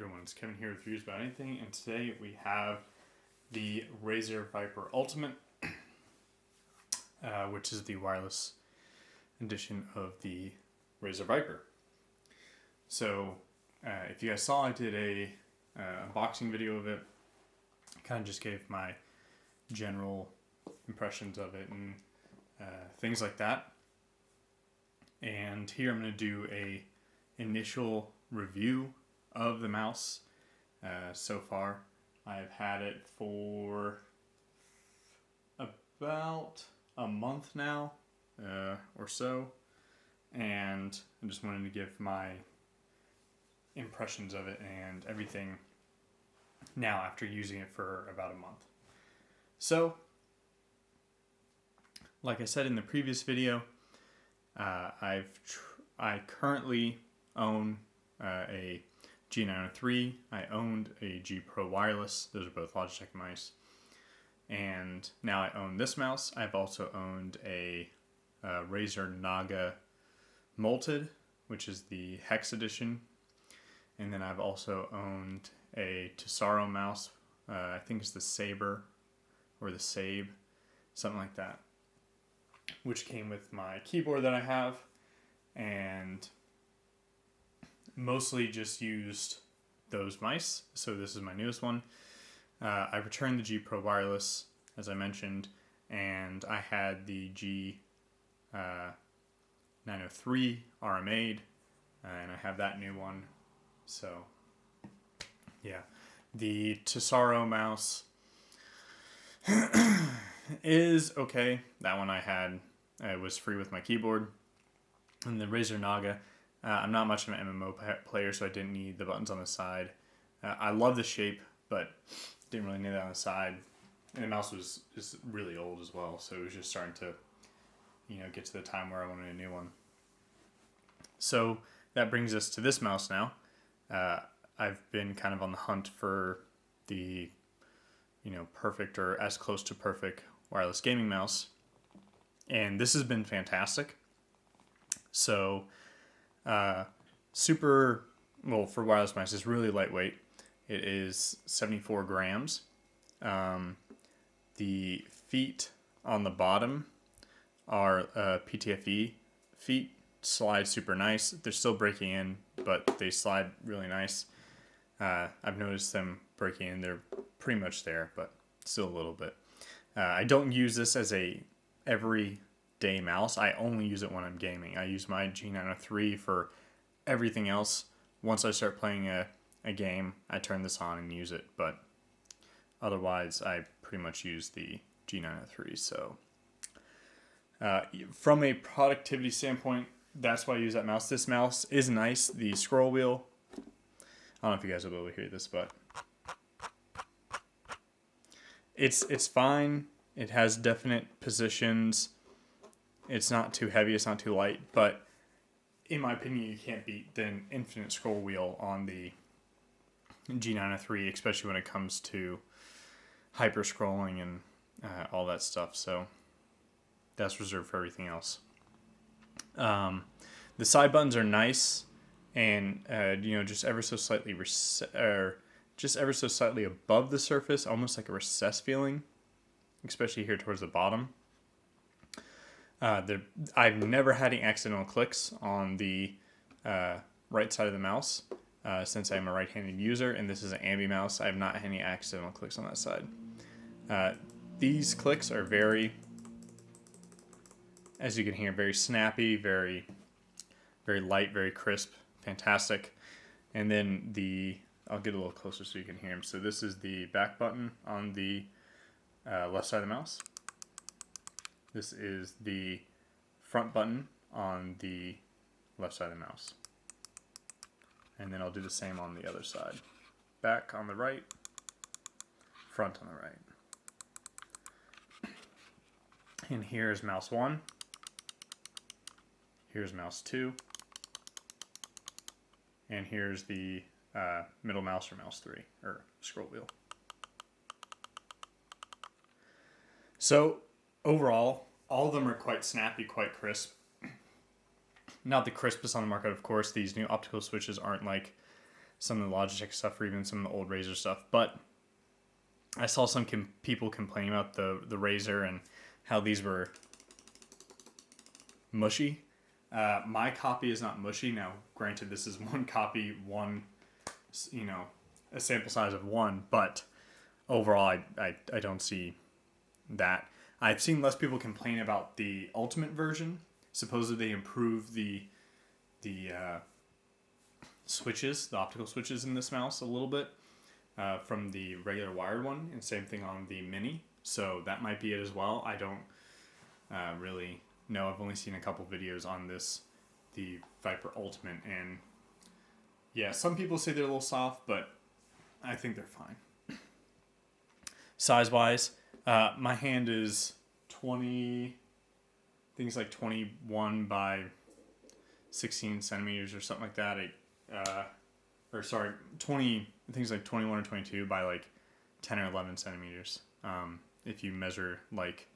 everyone, it's Kevin here with Reviews About Anything, and today we have the Razer Viper Ultimate, which is the wireless edition of the Razer Viper. So, if you guys saw, I did a unboxing video of it. Kind of just gave my general impressions of it and things like that. And here I'm going to do a initial review of the mouse. So far I've had it for about a month now or so, and I just wanted to give my impressions of it and everything now after using it for about a month. So like I said in the previous video, I currently own a G903. I owned a G Pro Wireless. Those are both Logitech mice. And now I own this mouse. I've also owned a Razer Naga Molted, which is the Hex Edition. And then I've also owned a Tesaro mouse. I think it's the Saber or the Sabe, something like that, which came with my keyboard that I have, and mostly just used those mice. So this is my newest one. I returned the G Pro Wireless, as I mentioned, and I had the G903 RMA'd, and I have that new one. So yeah, the Tesaro mouse is okay. That one I had, it was free with my keyboard. And the Razer Naga, I'm not much of an MMO player, so I didn't need the buttons on the side. I love the shape, but didn't really need that on the side. And the mouse was just really old as well, so it was just starting to, get to the time where I wanted a new one. So that brings us to this mouse now. I've been kind of on the hunt for the, perfect or as close to perfect wireless gaming mouse, and this has been fantastic. So, for wireless mice, it's really lightweight. It is 74 grams. The feet on the bottom are PTFE feet, slide super nice. They're still breaking in, but they slide really nice. I've noticed them breaking in. They're pretty much there, but still a little bit. I don't use this as a everyday mouse. I only use it when I'm gaming. I use my G903 for everything else. Once I start playing a game, I turn this on and use it, but otherwise I pretty much use the G903. So from a productivity standpoint, that's why I use that mouse. This mouse is nice. The scroll wheel, I don't know if you guys will be able to hear this, but it's fine. It has definite positions. It's not too heavy, it's not too light, but in my opinion, you can't beat the infinite scroll wheel on the G903, especially when it comes to hyper scrolling and all that stuff. So that's reserved for everything else. The side buttons are nice, and just ever so slightly above the surface, almost like a recessed feeling, especially here towards the bottom. I've never had any accidental clicks on the right side of the mouse since I'm a right-handed user, and this is an ambi mouse. I have not had any accidental clicks on that side. These clicks are very, as you can hear, very snappy, very, very light, very crisp, fantastic. And then I'll get a little closer so you can hear them. So this is the back button on the left side of the mouse. This is the front button on the left side of the mouse. And then I'll do the same on the other side. Back on the right, front on the right. And here's mouse 1. Here's mouse 2. And here's the middle mouse or mouse 3, or scroll wheel. So overall, all of them are quite snappy, quite crisp. Not the crispest on the market, of course. These new optical switches aren't like some of the Logitech stuff or even some of the old Razer stuff. But I saw some people complaining about the Razer and how these were mushy. My copy is not mushy. Now, granted, this is one copy, a sample size of one, but overall, I don't see that. I've seen less people complain about the Ultimate version. Supposedly, they improved the switches, the optical switches in this mouse a little bit from the regular wired one, and same thing on the Mini. So that might be it as well. I don't really know. I've only seen a couple videos on the Viper Ultimate, and yeah, some people say they're a little soft, but I think they're fine. Size-wise, my hand is 20, I think it's like 21 by 16 centimeters or something like that. 20, I think it's like 21 or 22 by like 10 or 11 centimeters. If you measure like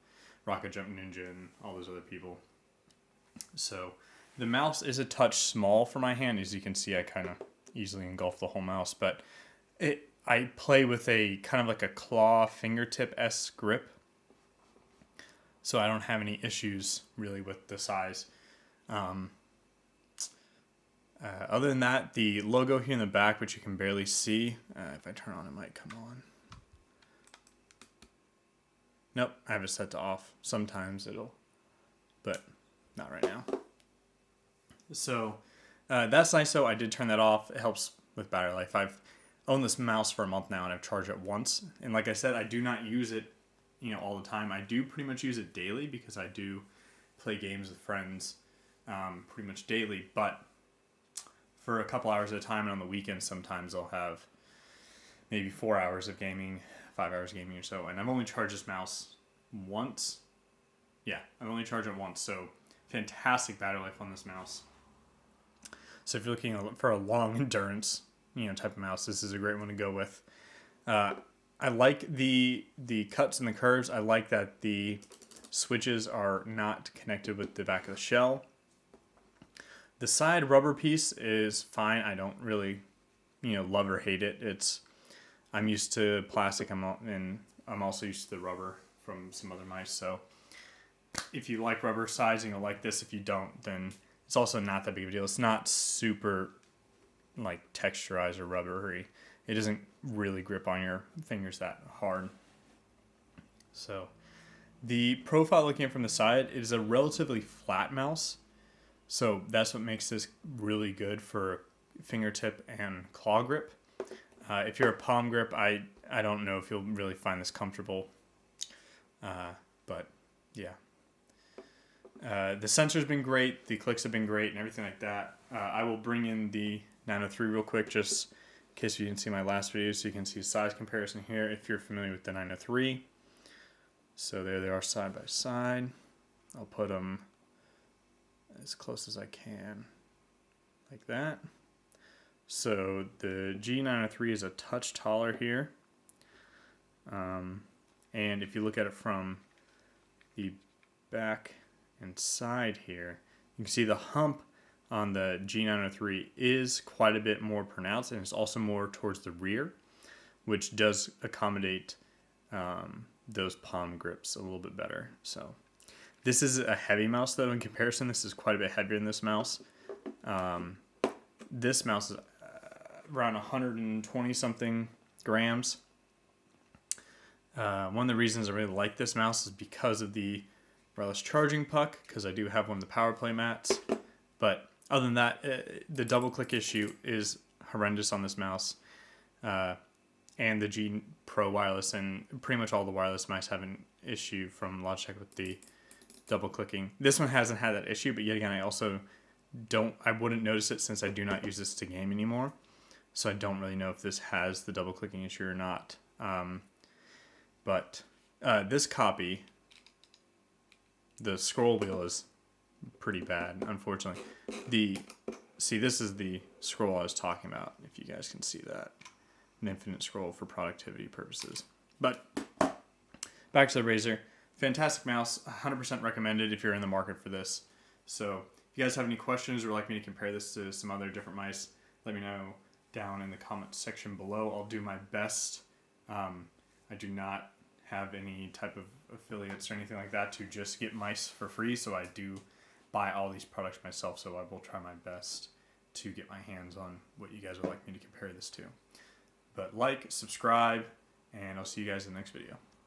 Rocket Jump Ninja and all those other people. So the mouse is a touch small for my hand. As you can see, I kind of easily engulf the whole mouse, but I play with a kind of like a claw fingertip-esque grip. So I don't have any issues really with the size. Other than that, the logo here in the back, which you can barely see, if I turn on, it might come on. Nope, I have it set to off. Sometimes it'll, but not right now. So that's nice though. I did turn that off. It helps with battery life. I've owned this mouse for a month now and I've charged it once. And like I said, I do not use it, all the time. I do pretty much use it daily because I do play games with friends pretty much daily. But for a couple hours at a time and on the weekends, sometimes I'll have maybe 4 hours of gaming, 5 hours of gaming or so. And I've only charged this mouse once. Yeah, I've only charged it once. So fantastic battery life on this mouse. So if you're looking for a long endurance, type of mouse, this is a great one to go with. I like the cuts and the curves. I like that the switches are not connected with the back of the shell. The side rubber piece is fine. I don't really, love or hate it. I'm used to plastic. I'm also used to the rubber from some other mice. So if you like rubber sizing, you'll like this. If you don't, then it's also not that big of a deal. It's not super like texturized or rubbery. It doesn't really grip on your fingers that hard. So the profile looking in from the side, it is a relatively flat mouse. So that's what makes this really good for fingertip and claw grip. If you're a palm grip, I don't know if you'll really find this comfortable. But yeah. The sensor's been great, the clicks have been great, and everything like that. I will bring in the 903 real quick, just in case you didn't see my last video, so you can see size comparison here if you're familiar with the 903. So there they are side by side. I'll put them as close as I can, like that. So the G903 is a touch taller here. And if you look at it from the back and side here, you can see the hump on the G903 is quite a bit more pronounced, and it's also more towards the rear, which does accommodate those palm grips a little bit better. So this is a heavy mouse though. In comparison, this is quite a bit heavier than this mouse. This mouse is around 120 something grams. One of the reasons I really like this mouse is because of the wireless charging puck, because I do have one of the power play mats. But other than that, the double click issue is horrendous on this mouse. And the G Pro wireless, and pretty much all the wireless mice have an issue from Logitech with the double clicking. This one hasn't had that issue, but yet again, I wouldn't notice it since I do not use this to game anymore. So I don't really know if this has the double clicking issue or not. But this copy, the scroll wheel is pretty bad, unfortunately. This is the scroll I was talking about, if you guys can see that. An infinite scroll for productivity purposes. But back to the Razer. Fantastic mouse, 100% recommended if you're in the market for this. So if you guys have any questions or like me to compare this to some other different mice, let me know down in the comment section below. I'll do my best. I do not have any type of affiliates or anything like that to just get mice for free, so I do buy all these products myself, so I will try my best to get my hands on what you guys would like me to compare this to. But like, subscribe, and I'll see you guys in the next video.